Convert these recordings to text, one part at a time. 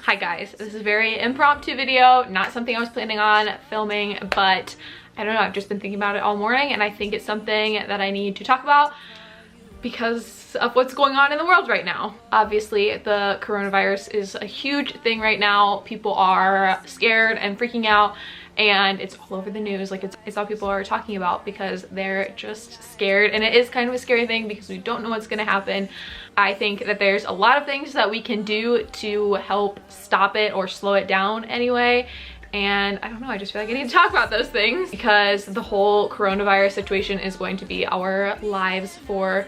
Hi guys, this is a very impromptu video, not something I was planning on filming, but I don't know, I've just been thinking about it all morning and I think it's something that I need to talk about because of what's going on in the world right now. Obviously, the coronavirus is a huge thing right now. People are scared and freaking out and it's all over the news. Like it's all people are talking about because they're just scared, and it is kind of a scary thing because we don't know what's gonna happen. I think that there's a lot of things that we can do to help stop it or slow it down anyway. And I don't know, I just feel like I need to talk about those things because the whole coronavirus situation is going to be our lives for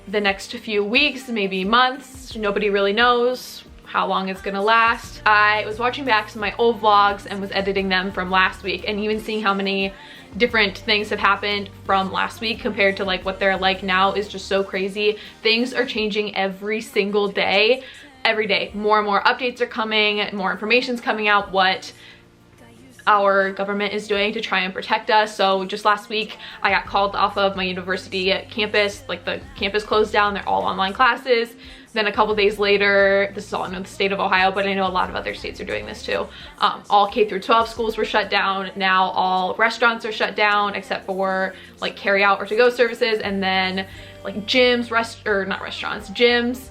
the next few weeks, maybe months. Nobody really knows how long it's gonna last. I was watching back some of my old vlogs and was editing them from last week, and even seeing how many different things have happened from last week compared to like what they're like now is just so crazy. Things are changing every single day. Every day, more and more updates are coming, more information's coming out, what our government is doing to try and protect us. So just last week I got called off of my university campus. Like the campus closed down, they're all online classes. Then a couple days later, this is all in the state of Ohio, but I know a lot of other states are doing this too. All K through 12 schools were shut down. Now all restaurants are shut down except for like carry out or to go services, and then like gyms, gyms,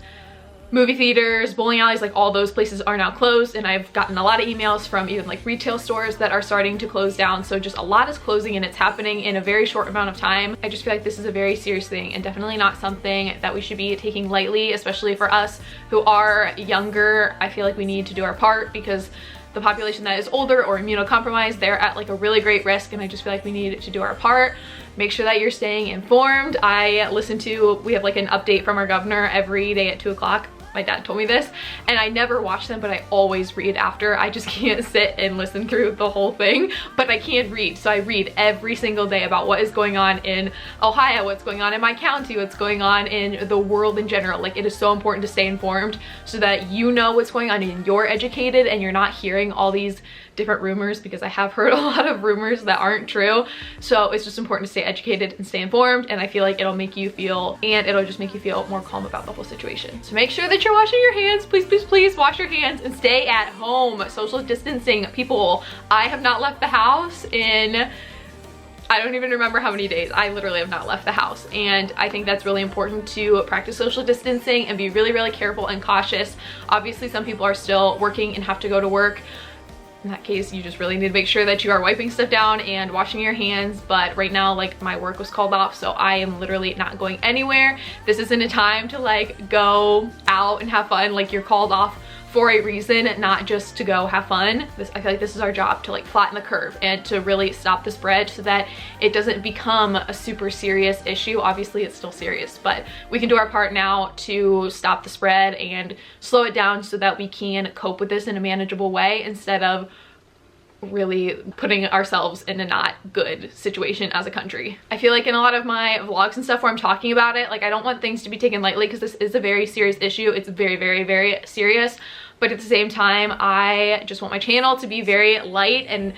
movie theaters, bowling alleys, like all those places are now closed. And I've gotten a lot of emails from even like retail stores that are starting to close down. So just a lot is closing and it's happening in a very short amount of time. I just feel like this is a very serious thing and definitely not something that we should be taking lightly, especially for us who are younger. I feel like we need to do our part because the population that is older or immunocompromised, they're at like a really great risk, and I just feel like we need to do our part. Make sure that you're staying informed. We have like an update from our governor every day at 2 o'clock. My dad told me this, and I never watch them, but I always read after. I just can't sit and listen through the whole thing, but I can read. So I read every single day about what is going on in Ohio, what's going on in my county, what's going on in the world in general. Like, it is so important to stay informed so that you know what's going on and you're educated and you're not hearing all these different rumors, because I have heard a lot of rumors that aren't true. So it's just important to stay educated and stay informed, and I feel like it'll make you feel more calm about the whole situation. So make sure that you're washing your hands. Please, please, please wash your hands and stay at home. Social distancing, people. I have not left the house in, I don't even remember how many days. I literally have not left the house, and I think that's really important to practice social distancing and be really, really careful and cautious. Obviously, some people are still working and have to go to work. In that case, you just really need to make sure that you are wiping stuff down and washing your hands. But right now, like, my work was called off, so I am literally not going anywhere. This isn't a time to like go out and have fun. Like, you're called off for a reason, not just to go have fun. I feel like this is our job, to like flatten the curve and to really stop the spread so that it doesn't become a super serious issue. Obviously it's still serious, but we can do our part now to stop the spread and slow it down so that we can cope with this in a manageable way instead of really putting ourselves in a not good situation as a country. I feel like in a lot of my vlogs and stuff where I'm talking about it, like, I don't want things to be taken lightly because this is a very serious issue. It's very, very, very serious. But at the same time, I just want my channel to be very light, and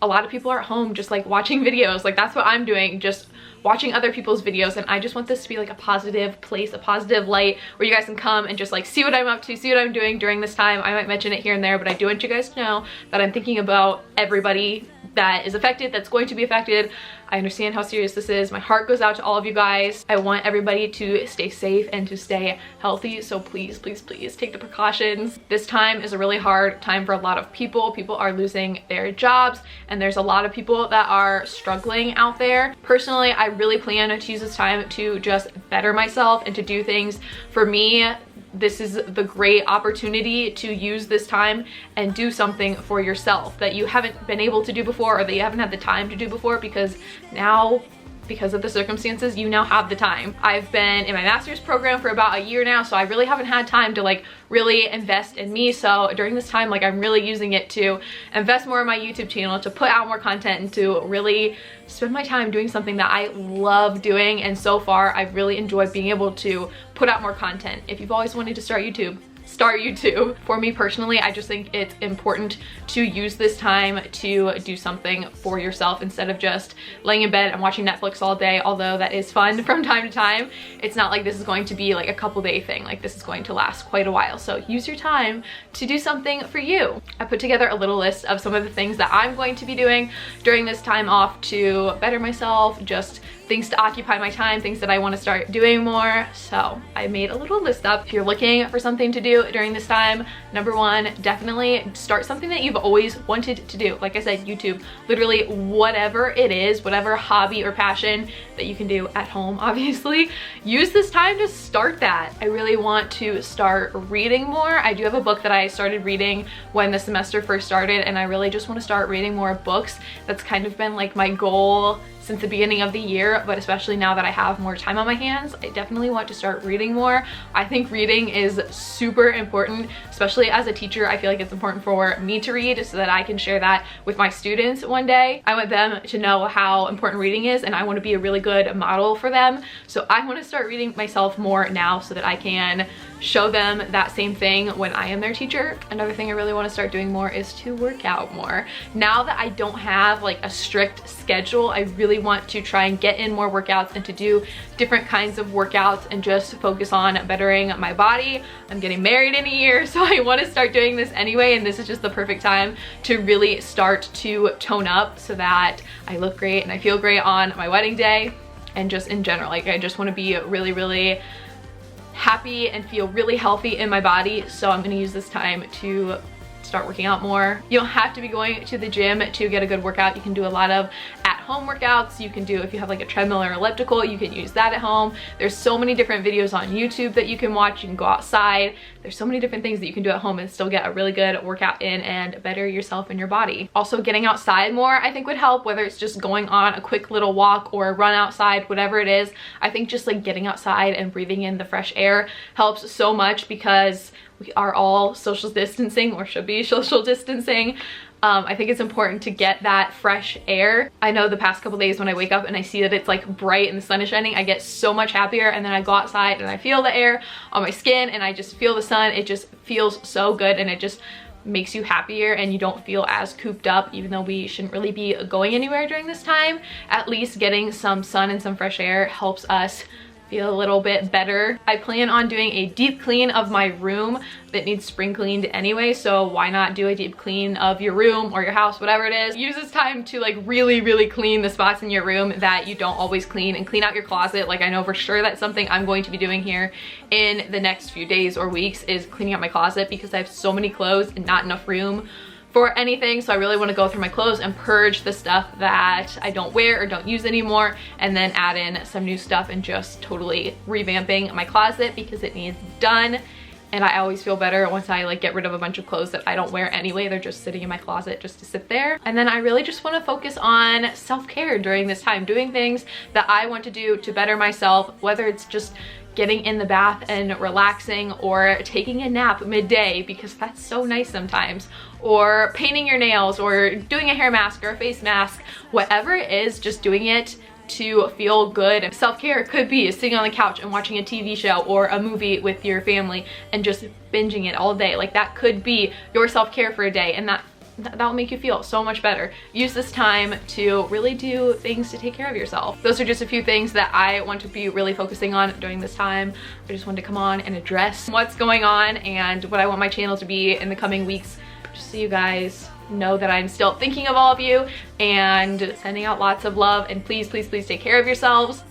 a lot of people are at home just like watching videos. Like, that's what I'm doing, just watching other people's videos, and I just want this to be like a positive place, a positive light where you guys can come and just like see what I'm up to, see what I'm doing during this time. I might mention it here and there, but I do want you guys to know that I'm thinking about everybody that is affected, that's going to be affected. I understand how serious this is. My heart goes out to all of you guys. I want everybody to stay safe and to stay healthy. So please, please, please take the precautions. This time is a really hard time for a lot of people. People are losing their jobs, and there's a lot of people that are struggling out there. Personally, I really plan to use this time to just better myself and to do things for me. This is the great opportunity to use this time and do something for yourself that you haven't been able to do before, or that you haven't had the time to do before, because now, because of the circumstances, you now have the time. I've been in my master's program for about a year now, so I really haven't had time to like really invest in me. So during this time, like, I'm really using it to invest more in my YouTube channel, to put out more content, and to really spend my time doing something that I love doing. And so far, I've really enjoyed being able to put out more content. If you've always wanted to start YouTube, start YouTube. For me personally, I just think it's important to use this time to do something for yourself instead of just laying in bed and watching Netflix all day. Although that is fun from time to time, it's not like this is going to be like a couple day thing. Like this is going to last quite a while. So use your time to do something for you. I put together a little list of some of the things that I'm going to be doing during this time off to better myself, just things to occupy my time, things that I want to start doing more. So I made a little list up. If you're looking for something to do during this time, number one, definitely start something that you've always wanted to do. Like I said, YouTube, literally whatever it is, whatever hobby or passion that you can do at home, obviously, use this time to start that. I really want to start reading more. I do have a book that I started reading when the semester first started, and I really just want to start reading more books. That's kind of been like my goal since the beginning of the year, but especially now that I have more time on my hands, I definitely want to start reading more. I think reading is super important, especially as a teacher. I feel like it's important for me to read so that I can share that with my students one day. I want them to know how important reading is, and I want to be a really good model for them. So I want to start reading myself more now so that I can show them that same thing when I am their teacher. Another thing I really want to start doing more is to work out more. Now that I don't have like a strict schedule, I really want to try and get in more workouts and to do different kinds of workouts and just focus on bettering my body. I'm getting married in a year, so I want to start doing this anyway, and this is just the perfect time to really start to tone up so that I look great and I feel great on my wedding day, and just in general, like I just want to be really happy and feel really healthy in my body. So I'm gonna use this time to start working out more. You don't have to be going to the gym to get a good workout. You can do a lot of at-home workouts. You can do, if you have like a treadmill or elliptical, you can use that at home. There's so many different videos on YouTube that you can watch. You can go outside. There's so many different things that you can do at home and still get a really good workout in and better yourself and your body. Also, getting outside more I think would help, whether it's just going on a quick little walk or a run outside, whatever it is. I think just like getting outside and breathing in the fresh air helps so much, because we are all social distancing, or should be social distancing. I think it's important to get that fresh air. I know the past couple days when I wake up and I see that it's like bright and the sun is shining, I get so much happier, and then I go outside and I feel the air on my skin and I just feel the sun. It just feels so good, and it just makes you happier and you don't feel as cooped up. Even though we shouldn't really be going anywhere during this time, at least getting some sun and some fresh air helps us feel a little bit better. I plan on doing a deep clean of my room that needs spring cleaned anyway, so why not do a deep clean of your room or your house, whatever it is. Use this time to like really clean the spots in your room that you don't always clean, and clean out your closet. Like I know for sure that's something I'm going to be doing here in the next few days or weeks, is cleaning out my closet, because I have so many clothes and not enough room for anything. So I really want to go through my clothes and purge the stuff that I don't wear or don't use anymore, and then add in some new stuff and just totally revamping my closet, because it needs done. And I always feel better once I like get rid of a bunch of clothes that I don't wear anyway. They're just sitting in my closet just to sit there. And then I really just want to focus on self-care during this time, doing things that I want to do to better myself, whether it's just getting in the bath and relaxing, or taking a nap midday, because that's so nice sometimes, or painting your nails, or doing a hair mask or a face mask. Whatever it is, just doing it to feel good. Self-care could be sitting on the couch and watching a TV show or a movie with your family and just binging it all day. Like that could be your self-care for a day, and that'll make you feel so much better. Use this time to really do things to take care of yourself. Those are just a few things that I want to be really focusing on during this time. I just wanted to come on and address what's going on and what I want my channel to be in the coming weeks, just so you guys know that I'm still thinking of all of you and sending out lots of love. And please take care of yourselves.